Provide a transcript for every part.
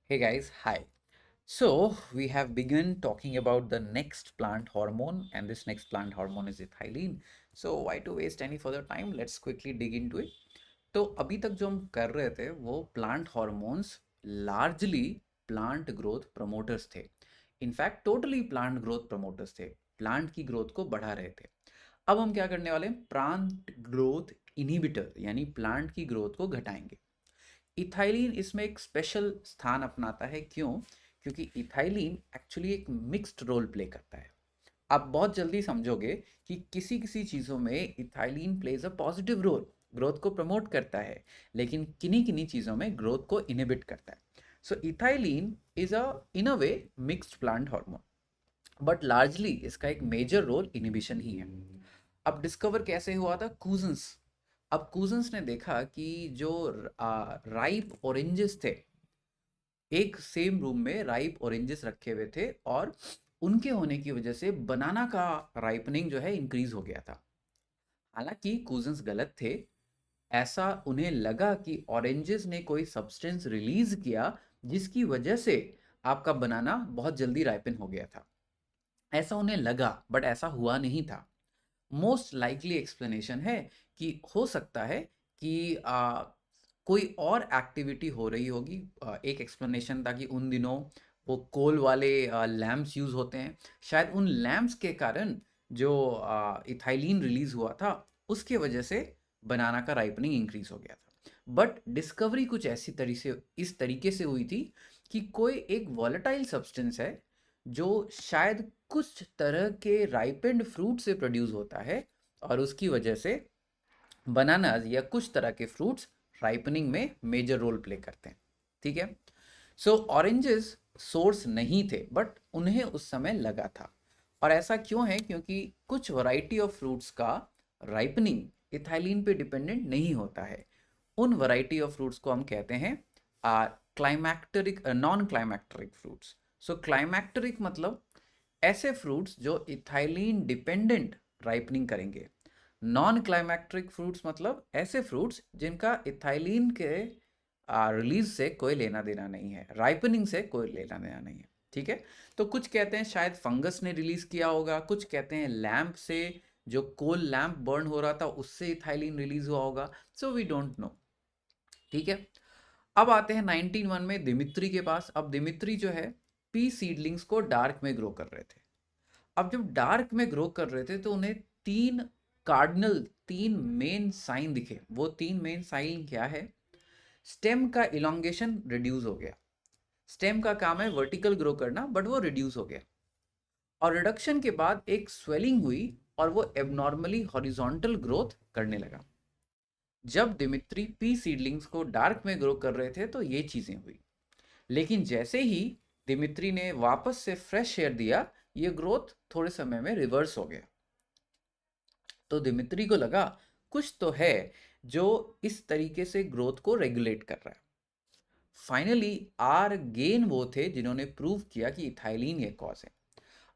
Hey guys, hi. So we have begun talking about the next plant hormone, and this next plant hormone is ethylene. So why to waste any further time? Let's quickly dig into it. तो अभी तक जो हम कर रहे थे वो plant hormones largely plant growth promoters थे। In fact totally plant growth promoters थे, प्लांट की ग्रोथ को बढ़ा रहे थे। अब हम क्या करने वाले हैं? प्लांट ग्रोथ इनहिबिटर यानी प्लांट की ग्रोथ को घटाएंगे। इथाइलिन इसमें एक स्पेशल स्थान अपनाता है। क्यों? क्योंकि इथाइलिन एक्चुअली एक मिक्स्ड रोल प्ले करता है। आप बहुत जल्दी समझोगे कि किसी किसी चीज़ों में ethylene plays a positive role, growth को प्रमोट करता है, लेकिन किन्हीं किन्हीं चीज़ों में ग्रोथ को इनहिबिट करता है। So ethylene is a in a way mixed plant hormone, but largely इसका एक मेजर रोल इनहिबिशन ही है। अब डिस्कवर कैसे हुआ था? कूजन्स। अब कूजन्स ने देखा कि जो राइप ऑरेंजेस थे, एक सेम रूम में राइप ऑरेंजेस रखे हुए थे, और उनके होने की वजह से बनाना का राइपनिंग जो है इंक्रीज हो गया था। हालांकि कूजन्स गलत थे। ऐसा उन्हें लगा कि ऑरेंजेस ने कोई सब्सटेंस रिलीज किया जिसकी वजह से आपका बनाना बहुत जल्दी राइपन हो गया था। ऐसा उन्हें लगा, बट ऐसा हुआ नहीं था। मोस्ट लाइकली एक्सप्लेनेशन है कि हो सकता है कि कोई और एक्टिविटी हो रही होगी। एक एक्सप्लेनेशन था कि उन दिनों वो कोल वाले लैम्प्स यूज़ होते हैं, शायद उन लैम्प्स के कारण जो इथाइलिन रिलीज हुआ था उसके वजह से बनाना का राइपनिंग इंक्रीज हो गया था। बट डिस्कवरी कुछ ऐसी इस तरीके से हुई थी कि कोई एक वॉलेटाइल सब्सटेंस है जो शायद कुछ तरह के राइपेंड फ्रूट से प्रोड्यूस होता है, और उसकी वजह से बनानास या कुछ तरह के फ्रूट्स राइपनिंग में मेजर रोल प्ले करते हैं। ठीक है। सो ऑरेंजेस सोर्स नहीं थे, बट उन्हें उस समय लगा था। और ऐसा क्यों है? क्योंकि कुछ वैरायटी ऑफ फ्रूट्स का राइपनिंग इथाइलिन पे डिपेंडेंट नहीं होता है। उन वैरायटी ऑफ फ्रूट्स को हम कहते हैं क्लाइमैक्टरिक, नॉन क्लाइमैक्टरिक फ्रूट्स। सो क्लाइमैक्टरिक मतलब ऐसे फ्रूट्स जो इथाइलिन डिपेंडेंट राइपनिंग करेंगे। नॉन क्लाइमैक्टरिक फ्रूट्स मतलब ऐसे फ्रूट्स जिनका इथाइलिन के रिलीज से कोई लेना देना नहीं है, राइपनिंग से कोई लेना देना नहीं है। ठीक है। तो कुछ कहते हैं शायद फंगस ने रिलीज किया होगा, कुछ कहते हैं लैम्प से, जो कोल लैम्प बर्न हो रहा था उससे इथाइलिन रिलीज हुआ होगा। So we don't know. ठीक है। अब आते हैं 1901 में दिमित्री के पास। अब दिमित्री जो है पी सीडलिंग्स को डार्क में ग्रो कर रहे थे। अब जब डार्क में ग्रो कर रहे थे तो उन्हें तीन कार्डिनल, तीन मेन साइन दिखे। वो तीन मेन साइन क्या है? स्टेम का इलोंगेशन रिड्यूस हो गया। स्टेम का काम है वर्टिकल ग्रो करना, बट वो रिड्यूस हो गया। और रिडक्शन के बाद एक स्वेलिंग हुई, और वो एबनॉर्मली हॉरिजॉन्टल ग्रोथ करने लगा। जब दिमित्री पी सीडलिंग्स को डार्क में ग्रो कर रहे थे तो ये चीजें हुई। लेकिन जैसे ही दिमित्री ने वापस से फ्रेश एयर दिया, ये ग्रोथ थोड़े समय में रिवर्स हो गया। तो दिमित्री को लगा कुछ तो है जो इस तरीके से ग्रोथ को रेगुलेट कर रहा है। फाइनली आर गेन वो थे जिन्होंने प्रूव किया कि इथाइलिन ये कॉज है।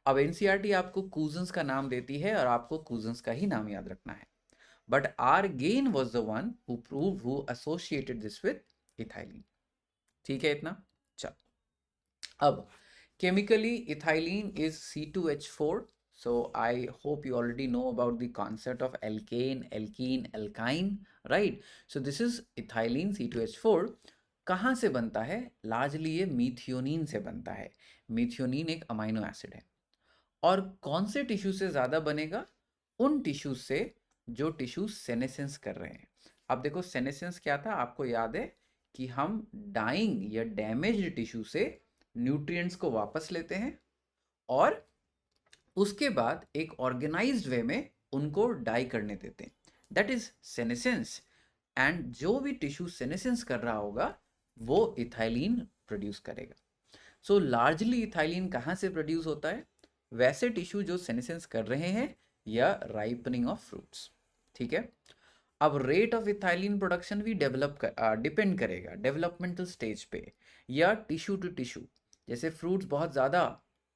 अब एनसीईआरटी आपको कूजन्स का नाम देती है और आपको कूजन्स का ही नाम याद रखना है। But R Gane was the one who prove, who associated this with ethylene. ठीक है इतना? चल। अब chemically ethylene is C2H4. So I hope you already know about the concept of alkane, alkene, alkyne, right? So this is ethylene C2H4. कहाँ से बनता है? Largely ये मीथियोनिन से बनता है। मीथियोनिन एक अमाइनो एसिड है। और कौन से टिश्यू से ज़्यादा बनेगा? उन टिश्यू से जो टिश्यू सेनेसेंस कर रहे हैं। अब देखो सेनेसेंस क्या था, आपको याद है कि हम डाइंग या डैमेज्ड टिश्यू से न्यूट्रिएंट्स को वापस लेते हैं, और उसके बाद एक ऑर्गेनाइज्ड वे में उनको डाई करने देते हैं। That is senescence. एंड जो भी टिश्यू सेनेसेंस कर रहा होगा वो इथाइलिन प्रोड्यूस करेगा। सो लार्जली इथाइलिन कहाँ से प्रोड्यूस होता है? वैसे टिश्यू जो सेनेसेंस कर रहे हैं या राइपनिंग ऑफ फ्रूट्स। ठीक है। अब रेट ऑफ इथाइलिन प्रोडक्शन भी डिपेंड करेगा डेवलपमेंटल स्टेज पे या टिश्यू टू टिश्यू। जैसे फ्रूट्स बहुत ज़्यादा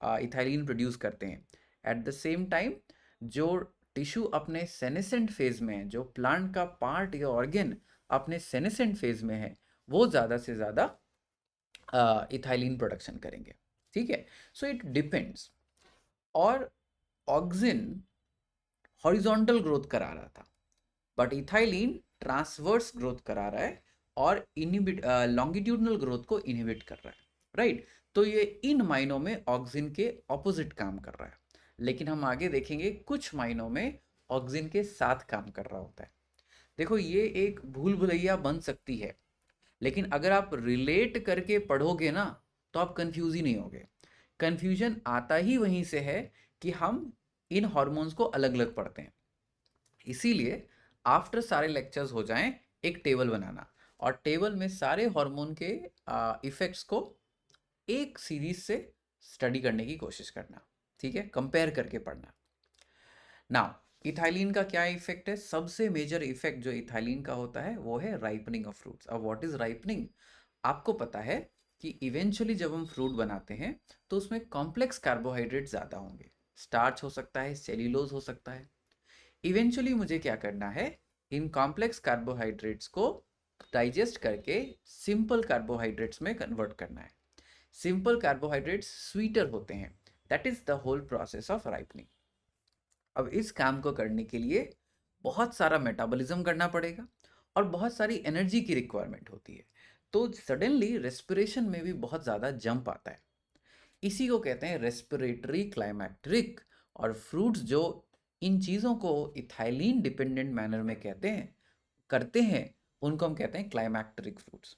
इथाइलिन प्रोड्यूस करते हैं, एट द सेम टाइम जो टिश्यू अपने सेनेसेंट फेज में है, जो प्लांट का पार्ट या ऑर्गेन अपने सेनेसेंट फेज में है, वो ज़्यादा से ज़्यादा इथाइलिन प्रोडक्शन करेंगे। ठीक है, सो इट डिपेंड्स। और ऑक्सिन हॉरिजॉन्टल ग्रोथ करा रहा था, बट इथाइलिन ट्रांसवर्स ग्रोथ करा रहा है और इनहिबिट लॉन्गिट्यूडनल ग्रोथ को इनहिबिट कर रहा है, राइट। तो ये इन मायनों में ऑक्सिन के ऑपोजिट काम कर रहा है, लेकिन हम आगे देखेंगे कुछ मायनों में ऑक्सिन के साथ काम कर रहा होता है। देखो, ये एक भूल भुलैया बन सकती है, लेकिन अगर आप रिलेट करके पढ़ोगे ना तो आप कंफ्यूज ही नहीं होगे। कंफ्यूजन आता ही वहीं से है कि हम इन हॉर्मोन्स को अलग अलग पढ़ते हैं। इसीलिए आफ्टर सारे लेक्चर्स हो जाएं, एक टेबल बनाना और टेबल में सारे हार्मोन के इफेक्ट्स को एक सीरीज से स्टडी करने की कोशिश करना। ठीक है, कंपेयर करके पढ़ना। नाउ, इथाइलिन का क्या इफेक्ट है? सबसे मेजर इफेक्ट जो इथाइलिन का होता है वो है राइपनिंग ऑफ फ्रूट्स। अब व्हाट इज राइपनिंग? आपको पता है कि इवेंचुअली जब हम फ्रूट बनाते हैं तो उसमें कॉम्प्लेक्स कार्बोहाइड्रेट ज़्यादा होंगे, स्टार्च हो सकता है, सेल्यूलोज हो सकता है। इवेंचुअली मुझे क्या करना है, इन कॉम्प्लेक्स कार्बोहाइड्रेट्स को डाइजेस्ट करके सिंपल कार्बोहाइड्रेट्स में कन्वर्ट करना है। सिंपल कार्बोहाइड्रेट्स स्वीटर होते हैं, that is the whole process of ripening. अब इस काम को करने के लिए बहुत सारा मेटाबॉलिज्म करना पड़ेगा और बहुत सारी एनर्जी की रिक्वायरमेंट होती है, तो सडनली रेस्पिरेशन में भी बहुत ज़्यादा जंप आता है। इसी को कहते हैं रेस्पिरेटरी क्लाइमैक्ट्रिक। और फ्रूट्स जो इन चीज़ों को इथाइलिन डिपेंडेंट मैनर में कहते हैं करते हैं, उनको हम कहते हैं क्लाइमैक्ट्रिक फ्रूट्स।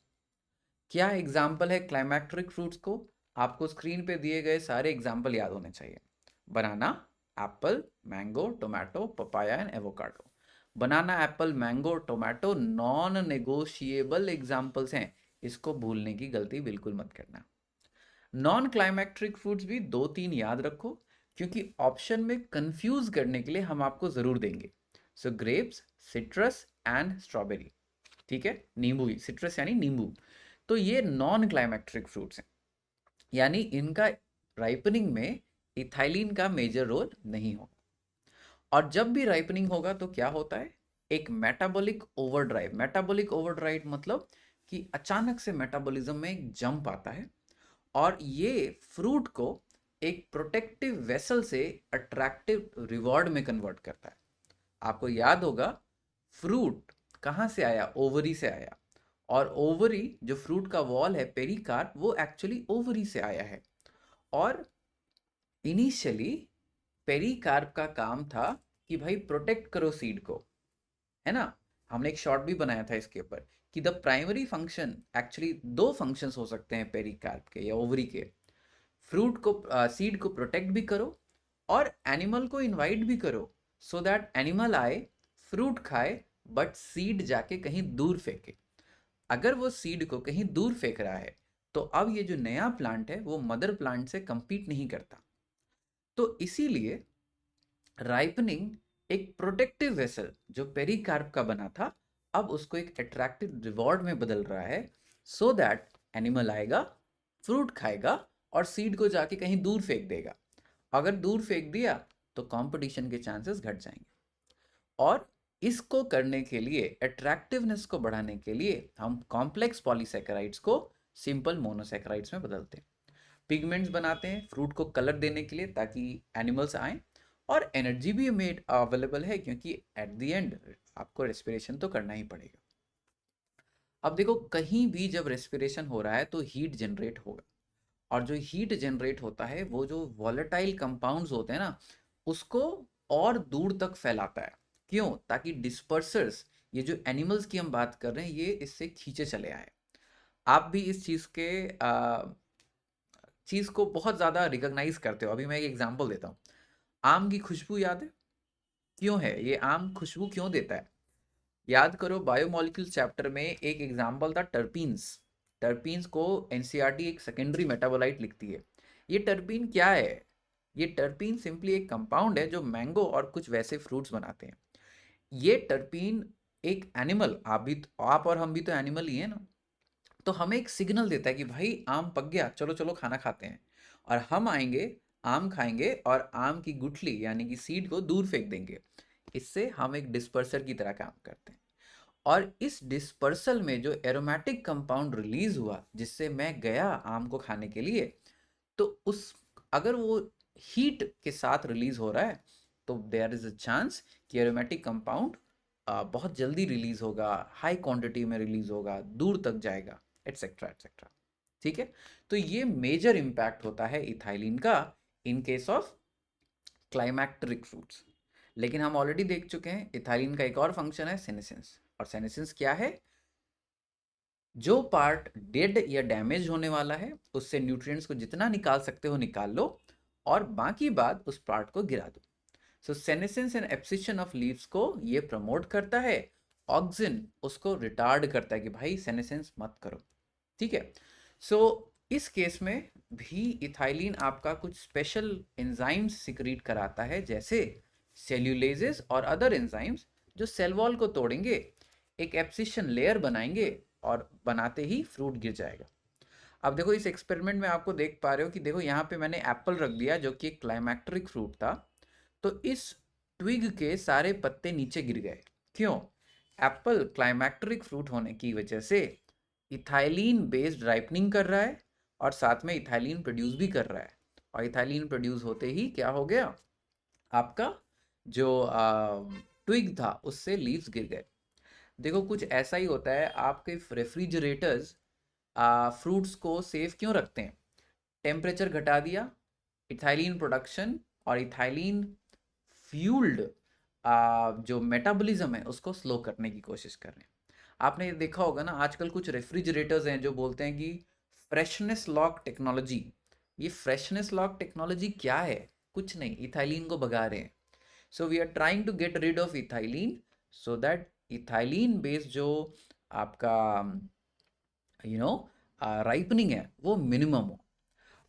क्या एग्जाम्पल है क्लाइमैक्ट्रिक फ्रूट्स को? आपको स्क्रीन पे दिए गए सारे एग्जाम्पल याद होने चाहिए। Banana, apple, mango, tomato, papaya and avocado. Banana, apple, mango, tomato non negotiable examples हैं, इसको भूलने की गलती बिल्कुल मत करना। नॉन क्लाइमैक्ट्रिक फ्रूट्स भी दो तीन याद रखो, क्योंकि ऑप्शन में कंफ्यूज करने के लिए हम आपको जरूर देंगे। सो ग्रेप्स, सिट्रस एंड स्ट्रॉबेरी। ठीक है, नींबू, सिट्रस यानी नींबू। तो ये नॉन क्लाइमैक्ट्रिक फ्रूट्स हैं, यानी इनका राइपनिंग में इथाइलिन का मेजर रोल नहीं होगा। और जब भी राइपनिंग होगा तो क्या होता है, एक मेटाबॉलिक ओवरड्राइव। मेटाबॉलिक ओवरड्राइव मतलब कि अचानक से मेटाबॉलिज्म में एक जंप आता है और ये फ्रूट को एक प्रोटेक्टिव वेसल से अट्रैक्टिव रिवॉर्ड में कन्वर्ट करता है। आपको याद होगा, फ्रूट कहाँ से आया? ओवरी से आया। और ओवरी जो फ्रूट का वॉल है, पेरिकार्प, वो एक्चुअली ओवरी से आया है। और इनिशियली पेरिकार्प का काम था कि भाई प्रोटेक्ट करो सीड को, है ना। हमने एक शॉर्ट भी बनाया था इसके ऊपर कि द प्राइमरी फंक्शन, एक्चुअली दो फंक्शंस हो सकते हैं पेरिकार्प के या ओवरी के। फ्रूट को, सीड को प्रोटेक्ट भी करो और एनिमल को इनवाइट भी करो, सो दैट एनिमल आए, फ्रूट खाए, बट सीड जाके कहीं दूर फेंके। अगर वो सीड को कहीं दूर फेंक रहा है तो अब ये जो नया प्लांट है वो मदर प्लांट से कंपीट नहीं करता। तो इसीलिए राइपनिंग एक प्रोटेक्टिव वेसल जो पेरिकार्प का बना था, अब उसको एक अट्रैक्टिव रिवॉर्ड में बदल रहा है, सो दैट एनिमल आएगा, फ्रूट खाएगा और सीड को जाके कहीं दूर फेंक देगा। अगर दूर फेंक दिया तो कंपटीशन के चांसेस घट जाएंगे। और इसको करने के लिए, अट्रैक्टिवनेस को बढ़ाने के लिए, हम कॉम्प्लेक्स पॉलीसेकेराइड्स को सिंपल मोनोसेकेराइड्स में बदलते हैं। पिगमेंट्स बनाते हैं फ्रूट को कलर देने के लिए ताकि एनिमल्स आएँ, और एनर्जी भी मेड अवेलेबल है क्योंकि एट द एंड आपको रेस्पिरेशन तो करना ही पड़ेगा। अब देखो, कहीं भी जब रेस्पिरेशन हो रहा है तो हीट जनरेट होगा, और जो हीट जनरेट होता है वो जो वॉलेटाइल कंपाउंड्स होते हैं ना, उसको और दूर तक फैलाता है। क्यों? ताकि डिस्पर्सर्स, ये जो एनिमल्स की हम बात कर रहे हैं, ये इससे खींचे चले आए। आप भी इस चीज़ को बहुत ज़्यादा रिकॉग्नाइज करते हो। अभी मैं एक एग्जांपल देता हूँ। आम की खुशबू याद है? क्यों है ये आम खुशबू क्यों देता है? याद करो, बायोमोलिक्यूल्स चैप्टर में एक एग्जांपल था टर्पीन्स। टर्पीन्स को एनसीईआरटी एक सेकेंडरी मेटाबोलाइट लिखती है। ये टर्पीन क्या है? ये टर्पीन सिंपली एक कंपाउंड है जो मैंगो और कुछ वैसे फ्रूट्स बनाते हैं। ये टर्पीन एक एनिमल, आप और हम भी तो एनिमल ही है ना, तो हमें एक सिग्नल देता है कि भाई आम पक गया, चलो चलो खाना खाते हैं। और हम आएंगे, आम खाएंगे और आम की गुठली यानी कि सीड को दूर फेंक देंगे। इससे हम एक डिस्पर्सर की तरह काम करते हैं। और इस डिस्पर्सल में जो एरोमेटिक कंपाउंड रिलीज हुआ जिससे मैं गया आम को खाने के लिए, तो उस अगर वो हीट के साथ रिलीज हो रहा है तो देयर इज अ चांस कि एरोमेटिक कंपाउंड बहुत जल्दी रिलीज होगा, हाई क्वांटिटी में रिलीज होगा, दूर तक जाएगा, एटसेट्रा एटसेट्रा। ठीक है, तो ये मेजर इंपैक्ट होता है इथाइलिन का इन केस ऑफ क्लाइमैक्टरिक फ्रूट्स। लेकिन हम ऑलरेडी देख चुके हैं इथाइलिन का एक और फंक्शन है सेनेसेंस। और सेनेसेंस क्या है? जो पार्ट डेड या डैमेज होने वाला है उससे न्यूट्रिएंट्स को जितना निकाल सकते हो निकाल लो और बाकी बात उस पार्ट को गिरा दो। So senescence and abscission of leaves को ये प्रमोट करता है, ऑक्सिन उसको रिटार्ड करता है कि भाई सेनेसेंस मत करो। ठीक है, सो इस केस में भी इथाइलिन आपका कुछ स्पेशल एंजाइम्स सिक्रीट कराता है, जैसे सेल्यूलेजेस और अदर एंजाइम्स जो सेल वॉल को तोड़ेंगे, एक एब्सिशन लेयर बनाएंगे और बनाते ही फ्रूट गिर जाएगा। अब देखो इस एक्सपेरिमेंट में आपको देख पा रहे हो कि देखो यहाँ पे मैंने एप्पल रख दिया जो कि एक क्लाइमैक्टरिक फ्रूट था, तो इस ट्विग के सारे पत्ते नीचे गिर गए। क्यों? एप्पल क्लाइमैक्टरिक फ्रूट होने की वजह से इथाइलिन बेस्ड राइपनिंग कर रहा है और साथ में इथाइलिन प्रोड्यूस भी कर रहा है, और इथाइलिन प्रोड्यूस होते ही क्या हो गया, आपका जो ट्विग था उससे लीव्स गिर गए। देखो कुछ ऐसा ही होता है, आपके रेफ्रिजरेटर्स फ्रूट्स को सेफ क्यों रखते हैं? टेम्परेचर घटा दिया, इथाइलिन प्रोडक्शन और इथाइलिन फ्यूल्ड जो मेटाबॉलिज्म है उसको स्लो करने की कोशिश कर रहे हैं। आपने ये देखा होगा ना, आजकल कुछ रेफ्रिजरेटर्स हैं जो बोलते हैं कि फ्रेशनेस लॉक टेक्नोलॉजी। ये फ्रेशनेस लॉक टेक्नोलॉजी क्या है? कुछ नहीं, इथाइलिन को भगा रहे हैं। So we are trying to get rid of ethylene so that ethylene based जो आपका राइपनिंग है वो मिनिमम हो।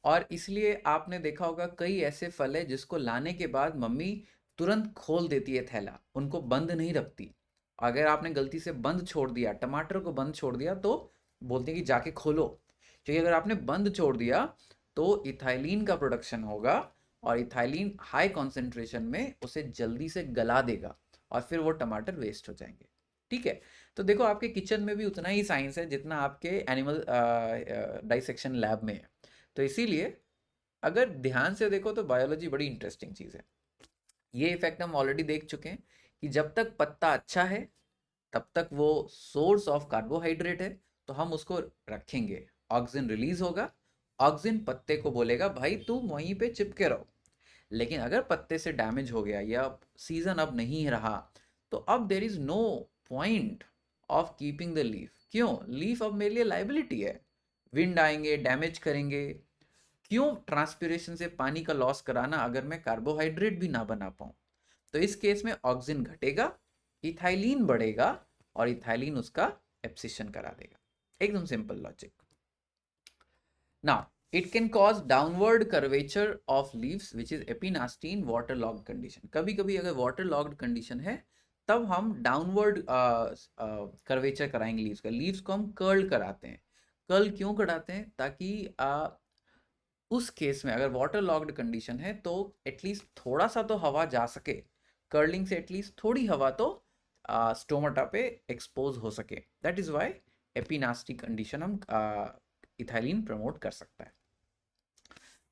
और इसलिए आपने देखा होगा कई ऐसे फल है जिसको लाने के बाद मम्मी तुरंत खोल देती है थैला, उनको बंद नहीं रखती। अगर आपने गलती से बंद छोड़ दिया, टमाटर को बंद छोड़ दिया, तो बोलते हैं कि जाके खोलो, क्योंकि अगर आपने बंद छोड़ दिया तो इथाइलिन का प्रोडक्शन होगा और इथाइलिन हाई कॉन्सेंट्रेशन में उसे जल्दी से गला देगा और फिर वो टमाटर वेस्ट हो जाएंगे। ठीक है, तो देखो आपके किचन में भी उतना ही साइंस है जितना आपके एनिमल डाइसेक्शन लैब में है। तो इसीलिए अगर ध्यान से देखो तो बायोलॉजी बड़ी इंटरेस्टिंग चीज़ है। ये इफेक्ट हम ऑलरेडी देख चुके हैं कि जब तक पत्ता अच्छा है तब तक वो सोर्स ऑफ कार्बोहाइड्रेट है, तो हम उसको रखेंगे, ऑक्सीजन रिलीज होगा, ऑक्सीजन पत्ते को बोलेगा भाई तुम वहीं पे चिपके रहो। लेकिन अगर पत्ते से डैमेज हो गया या सीजन अब नहीं रहा, तो अब there is no point of keeping the leaf. क्यों? लीफ अब मेरे लिए लाइबिलिटी है, विंड आएंगे डैमेज करेंगे। क्यों ट्रांसपिरेशन से पानी का लॉस कराना अगर मैं कार्बोहाइड्रेट भी ना बना पाऊं? तो इस केस में ऑक्सीजन घटेगा, इथाइलिन बढ़ेगा और इथाइलिन उसका एब्सिशन करा देगा। एकदम simple logic. Now it can cause downward curvature of leaves which is epinasty in waterlogged condition। कभी कभी अगर waterlogged condition है तब हम डाउनवर्ड कर्वेचर कराएंगे लीव्स का। लीव्स को हम कर्ल कराते हैं। कर्ल क्यों कराते हैं? ताकि उस केस में अगर वाटर लॉग्ड कंडीशन है तो एटलीस्ट थोड़ा सा तो हवा जा सके, कर्लिंग से एटलीस्ट थोड़ी हवा तो स्टोमाटा पे एक्सपोज हो सके। That is why epinasty condition हम इथाइलिन प्रमोट कर सकता है।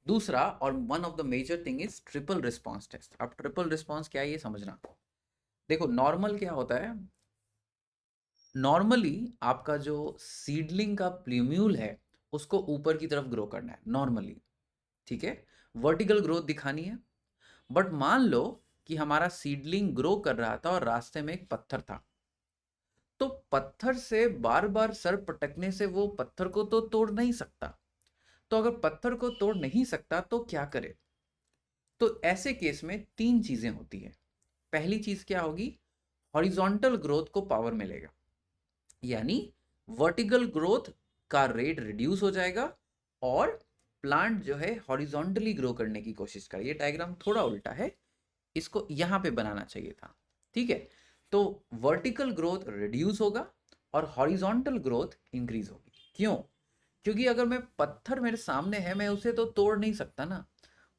दूसरा और one of the major thing is triple response test. अब ट्रिपल रिस्पॉन्स क्या है ये समझना। देखो नॉर्मल क्या होता है, नॉर्मली आपका जो सीडलिंग का प्ल्यूम्यूल है उसको ऊपर की तरफ ग्रो करना है नॉर्मली, ठीक है, वर्टिकल ग्रोथ दिखानी है। बट मान लो कि हमारा सीडलिंग ग्रो कर रहा था और रास्ते में एक पत्थर था, तो पत्थर से बार बार सर पटकने से वो पत्थर को तो तोड़ नहीं सकता। तो अगर पत्थर को तोड़ नहीं सकता तो क्या करे? तो ऐसे केस में तीन चीजें होती है। पहली चीज क्या होगी? हॉरिजॉन्टल ग्रोथ को पावर मिलेगा, यानी वर्टिकल ग्रोथ का रेट रिड्यूस हो जाएगा और प्लांट जो है हॉरिजॉन्टली ग्रो करने की कोशिश करे। ये डायग्राम थोड़ा उल्टा है, इसको यहां पे बनाना चाहिए था। ठीक है, तो वर्टिकल ग्रोथ रिड्यूस होगा और हॉरिजॉन्टल ग्रोथ इंक्रीज होगी। क्यों? क्योंकि अगर मैं पत्थर मेरे सामने है मैं उसे तो तोड़ नहीं सकता ना,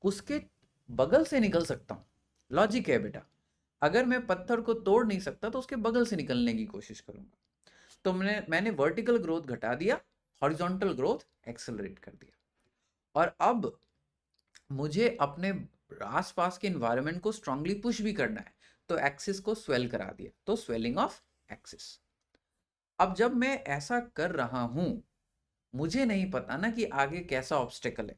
उसके बगल से निकल सकता हूं। लॉजिक है बेटा। अगर मैं पत्थर को तोड़ नहीं सकता तो उसके बगल से निकलने की कोशिश करूंगा। तो मैंने वर्टिकल ग्रोथ घटा दिया, हॉरिजॉन्टल ग्रोथ एक्सेलरेट कर दिया। और अब मुझे अपने आसपास के इन्वायरमेंट को स्ट्रांगली पुश भी करना है, तो एक्सिस को स्वेल करा दिया, तो स्वेलिंग ऑफ एक्सिस। अब जब मैं ऐसा कर रहा हूं, मुझे नहीं पता ना कि आगे कैसा ऑब्स्टेकल है,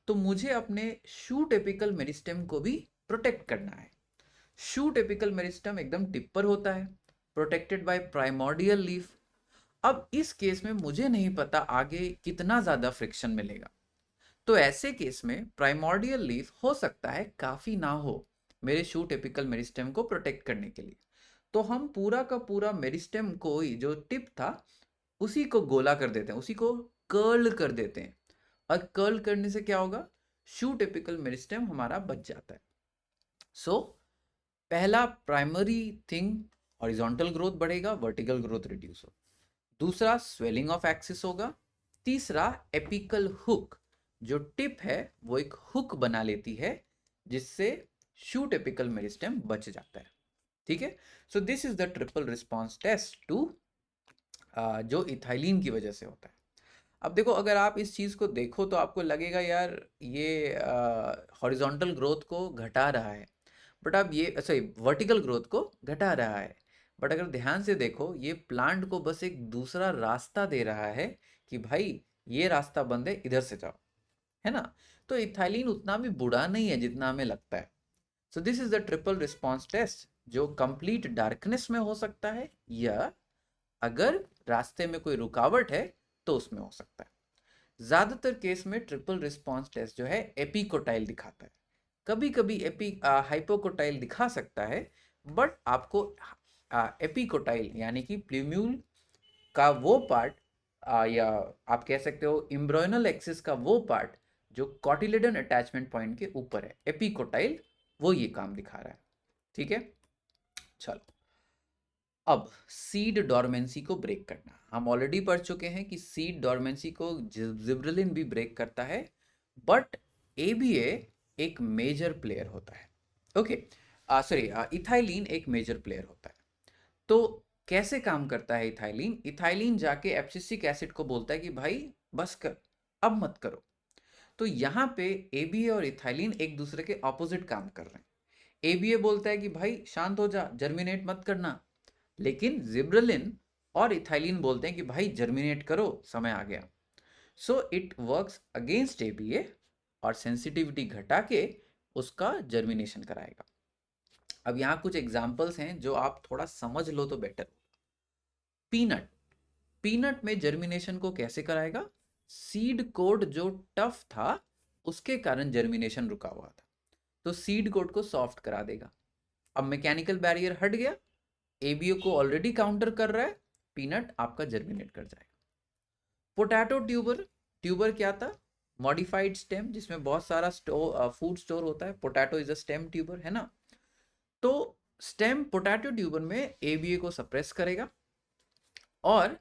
तो मुझे अपने शूट एपिकल मेरिस्टेम को भी प्रोटेक्ट करना है। शूट एपिकल मेरिस्टेम एकदम टिप पर होता है, प्रोटेक्टेड बाय प्राइमोर्डियल लीफ। अब इस केस में मुझे नहीं पता आगे कितना ज्यादा फ्रिक्शन मिलेगा, तो ऐसे केस में प्राइमोर्डियल लीफ हो सकता है काफी ना हो मेरे शूट एपिकल मेरिस्टेम को प्रोटेक्ट करने के लिए। तो हम पूरा का पूरा मेरिस्टेम को ही जो टिप था उसी को गोला कर देते हैं, उसी को कर्ल कर देते हैं। और कर्ल करने से क्या होगा, शूट एपिकल मेरिस्टेम हमारा बच जाता है। सो पहला प्राइमरी थिंग, हॉरिजॉन्टल ग्रोथ बढ़ेगा, वर्टिकल ग्रोथ रिड्यूस हो। दूसरा स्वेलिंग ऑफ एक्सिस होगा। तीसरा एपिकल हुक, जो टिप है वो एक हुक बना लेती है जिससे शूट एपिकल मेरिस्टेम बच जाता है। ठीक है, so this is the triple response test two जो इथाइलिन की वजह से होता है। अब देखो, अगर आप इस चीज़ को देखो तो आपको लगेगा यार ये हॉरिजॉन्टल ग्रोथ को घटा रहा है, बट आप ये सॉरी वर्टिकल ग्रोथ को घटा रहा है, बट अगर ध्यान से देखो ये प्लांट को बस एक दूसरा रास्ता दे रहा है कि भाई ये रास्ता बंद है, इधर से जाओ, है ना। तो इथाइलिन उतना भी बुरा नहीं है जितना हमें लगता है। So this is the triple response test, जो कंप्लीट डार्कनेस में हो सकता है या अगर रास्ते में कोई रुकावट है तो उसमें हो सकता है। ज्यादातर केस में ट्रिपल रिस्पॉन्स टेस्ट जो है एपिकोटाइल दिखाता है, कभी कभी हाइपोकोटाइल दिखा सकता है, बट आपको एपिकोटाइल यानी कि प्ल्यूम्यूल का वो पार्ट या आप कह सकते हो इम्ब्रोइनल एक्सिस का वो पार्ट जो कॉटिलेडन अटैचमेंट पॉइंट के ऊपर है, एपिकोटाइल, वो ये काम दिखा रहा है। ठीक है, चलो अब सीड डॉर्मेंसी को ब्रेक करना। हम ऑलरेडी पढ़ चुके हैं कि सीड डॉर्मेंसी को जिब्रेलिन भी ब्रेक करता है, बट एबीए एक मेजर प्लेयर होता है। ओके, सॉरी, इथाइलिन एक मेजर प्लेयर होता है। तो कैसे काम करता है इथाइलिन? इथाइलिन जाके एब्सिसिक एसिड को बोलता है कि भाई बस कर, अब मत करो। तो यहाँ पे एबीए और इथाइलिन एक दूसरे के ऑपोजिट काम कर रहे हैं। एबीए बोलता है कि भाई शांत हो जा, जर्मिनेट मत करना, लेकिन जिब्रेलिन और इथाइलिन बोलते हैं कि भाई जर्मिनेट करो, समय आ गया। So it works against ABA और सेंसिटिविटी घटा के उसका जर्मिनेशन कराएगा। अब यहाँ कुछ एग्जांपल्स हैं जो आप थोड़ा समझ लो तो बेटर। पीनट, पीनट में जर्मिनेशन को कैसे कराएगा? सीड कोड जो टफ था उसके कारण जर्मिनेशन रुका हुआ था, तो सीड कोड को सॉफ्ट करा देगा। अब मैकेनिकल बैरियर हट गया, एबीओ को ऑलरेडी काउंटर कर रहा है, पीनट आपका जर्मिनेट कर जाएगा। पोटैटो ट्यूबर, ट्यूबर क्या था? मॉडिफाइड स्टेम जिसमें बहुत सारा फूड स्टोर होता है। Potato is a stem tuber, है ना। तो स्टेम पोटैटो ट्यूबर में एबीए को सप्रेस करेगा और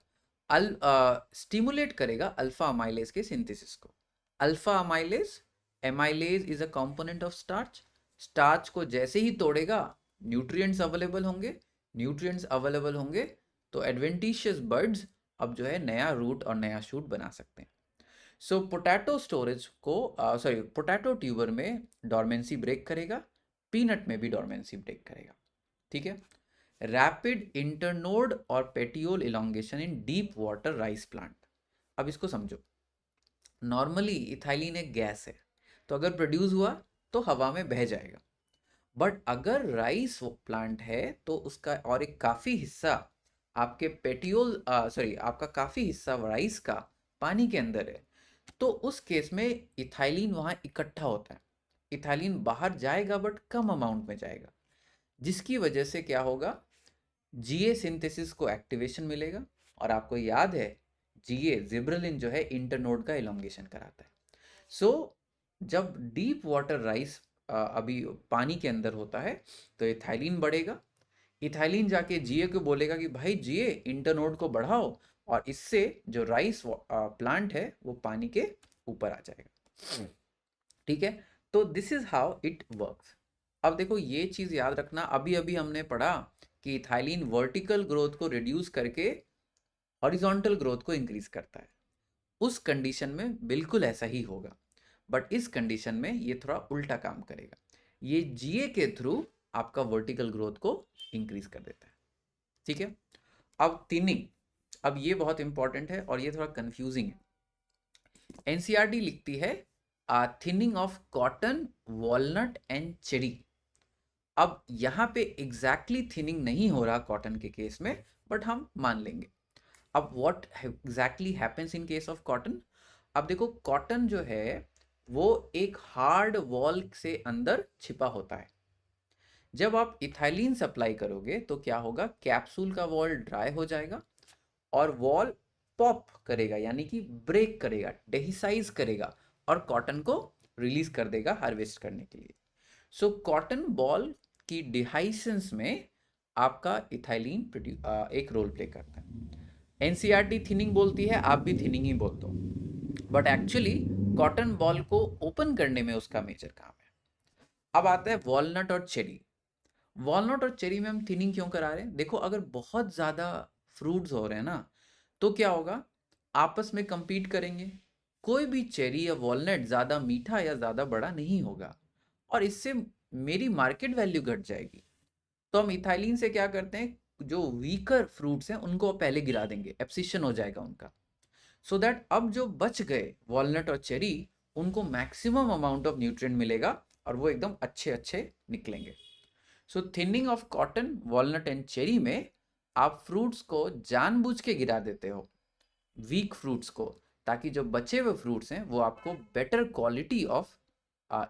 स्टिमुलेट करेगा अल्फा अमाइलेज के सिंथेसिस को। Alpha amylase, amylase is a component of starch. Starch को जैसे ही तोड़ेगा न्यूट्रिएंट्स अवेलेबल होंगे, न्यूट्रिएंट्स अवेलेबल होंगे तो एडवेंटिशियस बर्ड्स अब जो है नया रूट और नया शूट बना सकते हैं। सो पोटैटो स्टोरेज को सॉरी पोटैटो ट्यूबर में डॉर्मेंसी ब्रेक करेगा, पीनट में भी डॉर्मेंसी ब्रेक करेगा। ठीक है, रैपिड इंटरनोड और पेटियोल इलोंगेशन इन डीप वाटर राइस प्लांट। अब इसको समझो, नॉर्मली इथाइलिन एक गैस है, तो अगर प्रोड्यूस हुआ तो हवा में बह जाएगा, बट अगर राइस प्लांट है तो उसका और एक काफ़ी हिस्सा आपके पेटियोल सॉरी आपका काफ़ी हिस्सा राइस का पानी के अंदर है, तो उस केस में इथाइलिन वहाँ इकट्ठा होता है। इथाइलिन बाहर जाएगा बट कम अमाउंट में जाएगा, जिसकी वजह से क्या होगा, जीए सिंथेसिस को एक्टिवेशन मिलेगा। और आपको याद है जीए जिब्रेलिन जो है इंटरनोड का इलोंगेशन कराता है। सो जब डीप वाटर राइस अभी पानी के अंदर होता है तो इथाइलिन बढ़ेगा, इथाइलिन जाके जीए को बोलेगा कि भाई जीए इंटरनोड को बढ़ाओ, और इससे जो राइस प्लांट है वो पानी के ऊपर आ जाएगा। ठीक है, तो this is how it works. अब देखो ये चीज़ याद रखना, अभी अभी हमने पढ़ा कि इथाइलिन वर्टिकल ग्रोथ को रिड्यूस करके हॉरिजॉन्टल ग्रोथ को इंक्रीज करता है। उस कंडीशन में बिल्कुल ऐसा ही होगा, बट इस कंडीशन में ये थोड़ा उल्टा काम करेगा। ये जीए के थ्रू आपका वर्टिकल ग्रोथ को इंक्रीज कर देता है। ठीक है, अब थिनिंग, अब ये बहुत इंपॉर्टेंट है और ये थोड़ा कंफ्यूजिंग है। एनसीईआरटी लिखती है thinning of cotton, walnut and cherry. अब यहाँ पे एग्जैक्टली थिनिंग नहीं हो रहा कॉटन के केस में, बट हम मान लेंगे। अब what exactly happens in case of cotton? अब देखो कॉटन जो है वो एक हार्ड वॉल से अंदर छिपा होता है। जब आप इथाइलिन सप्लाई करोगे तो क्या होगा, कैप्सूल का वॉल ड्राई हो जाएगा और वॉल पॉप करेगा, यानी कि ब्रेक करेगा, डेहिसाइज करेगा और कॉटन को रिलीज कर देगा हार्वेस्ट करने के लिए। सो कॉटन बॉल की डिहाइसेंस में आपका इथाइलिन एक रोल प्ले करता है। एनसीईआरटी थिनिंग बोलती है, आप भी थिनिंग ही बोलते हो, बट एक्चुअली कॉटन बॉल को ओपन करने में उसका मेजर काम है। अब आता है वॉलनट और चेरी। वॉलनट और चेरी में हम थिनिंग क्यों करा रहे हैं? देखो अगर बहुत ज़्यादा फ्रूट्स हो रहे हैं ना, तो क्या होगा, आपस में compete करेंगे। कोई भी चेरी या वॉलनट ज़्यादा मीठा या ज़्यादा बड़ा नहीं होगा और इससे मेरी मार्केट वैल्यू घट जाएगी। तो हम इथाइलिन से क्या करते हैं, जो वीकर फ्रूट्स हैं उनको पहले गिरा देंगे, एब्सिशन हो जाएगा उनका, सो दैट अब जो बच गए वॉलनट और चेरी, उनको मैक्सिमम अमाउंट ऑफ न्यूट्रिएंट मिलेगा और वो एकदम अच्छे अच्छे निकलेंगे। So thinning of cotton, walnut and cherry में आप फ्रूट्स को जानबूझ के गिरा देते हो, वीक फ्रूट्स को, ताकि जो बचे हुए फ्रूट्स हैं वो आपको बेटर क्वालिटी ऑफ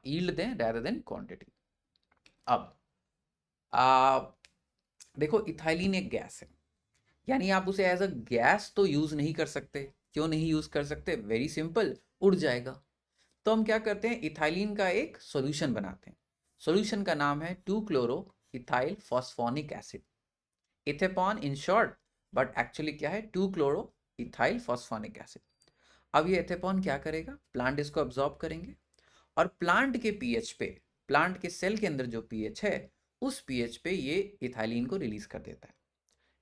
यील्ड दें rather देन क्वांटिटी। अब आ, देखो इथाइलिन एक गैस है, यानी आप उसे एज अ गैस तो यूज नहीं कर सकते। क्यों नहीं यूज कर सकते? वेरी सिंपल, उड़ जाएगा। तो हम क्या करते हैं, इथाइलिन का एक सॉल्यूशन बनाते हैं। सॉल्यूशन का नाम है 2-क्लोरो ethyl phosphonic acid, ethephon in short, but actually क्या है, 2-क्लोरो इथाइल फॉस्फोनिक एसिड। अब ये एथेपॉन क्या करेगा, प्लांट इसको अब्जॉर्ब करेंगे और प्लांट के पीएच पे, प्लांट के सेल के अंदर जो पीएच है, उस पीएच पे ये इथाइलिन को रिलीज कर देता है।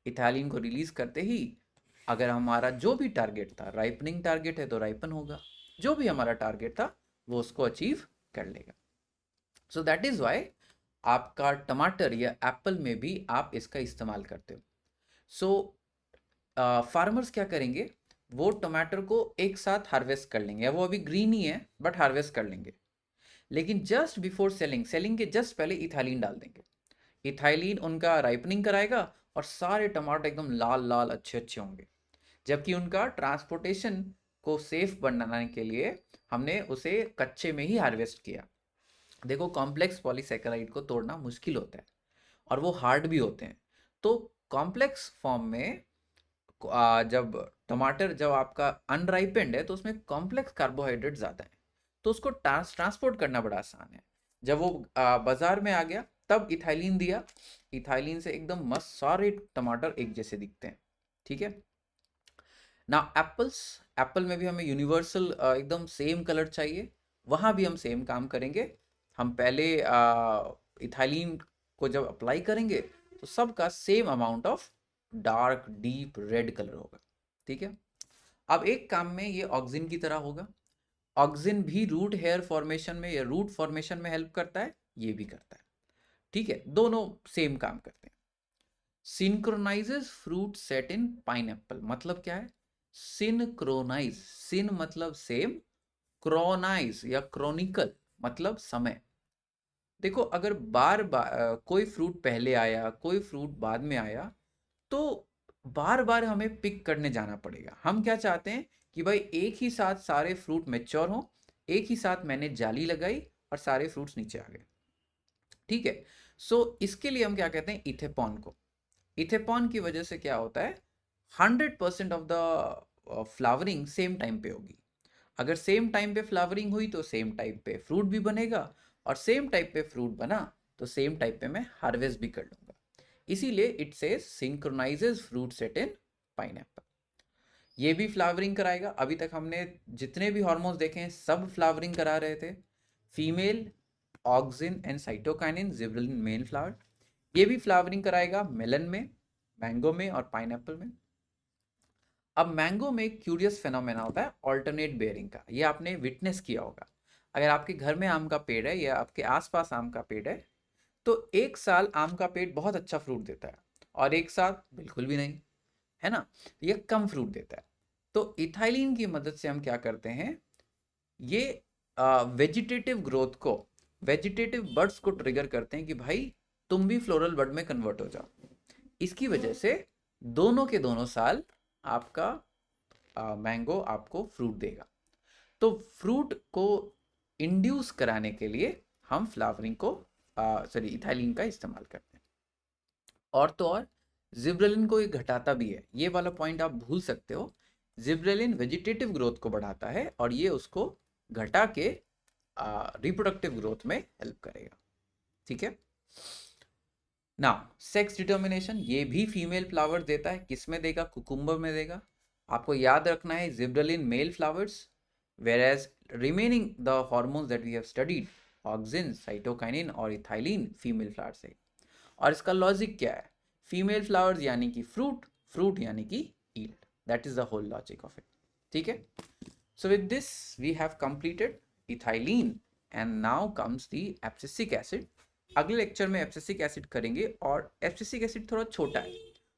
इथाइलिन को रिलीज करते ही अगर हमारा जो भी टारगेट था, राइपनिंग टारगेट है तो राइपन होगा, जो भी हमारा टारगेट था वो उसको अचीव कर लेगा। सो दैट इज वाई आपका टमाटर या एप्पल में भी आप इसका इस्तेमाल करते हो। सो फार्मर्स क्या करेंगे, वो टमाटर को एक साथ हार्वेस्ट कर लेंगे, वो अभी ग्रीन ही है बट हार्वेस्ट कर लेंगे, लेकिन जस्ट बिफोर सेलिंग, सेलिंग के जस्ट पहले इथाइलिन डाल देंगे। इथाइलिन उनका राइपनिंग कराएगा और सारे टमाटर एकदम लाल लाल अच्छे अच्छे होंगे। जबकि उनका ट्रांसपोर्टेशन को सेफ बनाने के लिए हमने उसे कच्चे में ही हार्वेस्ट किया। देखो कॉम्प्लेक्स पॉलीसेकेराइड को तोड़ना मुश्किल होता है और वो हार्ड भी होते हैं। तो कॉम्प्लेक्स फॉर्म में जब टमाटर जब आपका अनराइपेंड है तो उसमें कॉम्प्लेक्स कार्बोहाइड्रेट ज़्यादा है, तो उसको ट्रांसपोर्ट करना बड़ा आसान है। जब वो बाजार में आ गया तब इथाइलिन दिया, इथाइलिन से एकदम मस्त सारे टमाटर एक जैसे दिखते हैं। ठीक है ना, एप्पल्स, एप्पल में भी हमें यूनिवर्सल एकदम सेम कलर चाहिए, वहाँ भी हम सेम काम करेंगे। हम पहले इथाइलिन को जब अप्लाई करेंगे तो सबका same amount of dark deep red colour होगा। ठीक है, अब एक काम में ये ऑक्सिन की तरह होगा। ऑक्सिन भी रूट हेयर फॉर्मेशन में या रूट फॉर्मेशन में हेल्प करता है, ये भी करता है। ठीक है, दोनों सेम काम करते हैं। सिंक्रोनाइजेस फ्रूट सेट इन पाइनएप्पल, मतलब क्या है, सिनक्रोनाइज, सिन मतलब सेम, क्रोनाइज या क्रोनिकल मतलब समय। देखो अगर बार बार कोई फ्रूट पहले आया कोई फ्रूट बाद में आया तो बार बार हमें पिक करने जाना पड़ेगा। हम क्या चाहते हैं कि भाई एक ही साथ सारे फ्रूट मैच्योर हों, एक ही साथ मैंने जाली लगाई और सारे फ्रूट्स नीचे आ गए। ठीक है, सो इसके लिए हम क्या कहते हैं, इथेपॉन को। इथेपॉन की वजह से क्या होता है, 100% of the flowering same time पे होगी। अगर सेम टाइम पे फ्लावरिंग हुई तो सेम टाइप पे फ्रूट भी बनेगा, और सेम टाइप पे फ्रूट बना तो सेम टाइप पे मैं हार्वेस्ट भी कर लूंगा। इसीलिए it says synchronises fruit set in pineapple. ये भी फ्लावरिंग कराएगा। अभी तक हमने जितने भी हार्मोन्स देखे हैं सब फ्लावरिंग करा रहे थे। Female auxin and cytokinin, gibberellin male flower. ये भी फ्लावरिंग कराएगा मेलन में, मैंगो में और पाइनएप्पल में। अब मैंगो में एक क्यूरियस फेनोमेना होता है ऑल्टरनेट बेयरिंग का, ये आपने विटनेस किया होगा। अगर आपके घर में आम का पेड़ है या आपके आसपास आम का पेड़ है, तो एक साल आम का पेड़ बहुत अच्छा फ्रूट देता है और एक साल बिल्कुल भी नहीं, है ना, ये कम फ्रूट देता है। तो इथाइलिन की मदद से हम क्या करते हैं, ये वेजिटेटिव ग्रोथ को, वेजिटेटिव बर्ड्स को ट्रिगर करते हैं कि भाई तुम भी फ्लोरल बर्ड में कन्वर्ट हो जाओ। इसकी वजह से दोनों के दोनों साल आपका मैंगो आपको फ्रूट देगा। तो फ्रूट को इंड्यूस कराने के लिए हम फ्लावरिंग को सॉरी इथाइलिन का इस्तेमाल करते हैं। और तो और जिब्रेलिन को ये घटाता भी है, ये वाला पॉइंट आप भूल सकते हो। जिब्रेलिन वेजिटेटिव ग्रोथ को बढ़ाता है और ये उसको घटा के रिप्रोडक्टिव ग्रोथ में हेल्प करेगा। ठीक है। नाउ सेक्स डिटर्मिनेशन, ये भी फीमेल फ्लावर देता है। किस में देगा? कुकुम्बर में देगा। आपको याद रखना है gibberellin male flowers, whereas remaining the hormones that we have studied, auxin, cytokinin और इथाइलिन, फीमेल फ्लावर से। और इसका लॉजिक क्या है? फीमेल फ्लावर्स यानी कि फ्रूट, फ्रूट यानी कि yield, that is the whole logic of it. ठीक है। So with this we have completed ethylene and now comes the abscisic acid. अगले लेक्चर में एब्सिसिक एसिड करेंगे और एब्सिसिक एसिड थोड़ा छोटा है,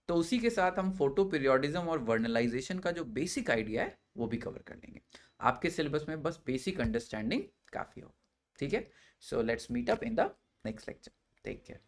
तो उसी के साथ हम फोटो पीरियोडिज्म और वर्नलाइजेशन का जो बेसिक आइडिया है वो भी कवर कर लेंगे। आपके सिलेबस में बस बेसिक अंडरस्टैंडिंग काफ़ी हो। ठीक है। So let's meet up in the next lecture. Take care.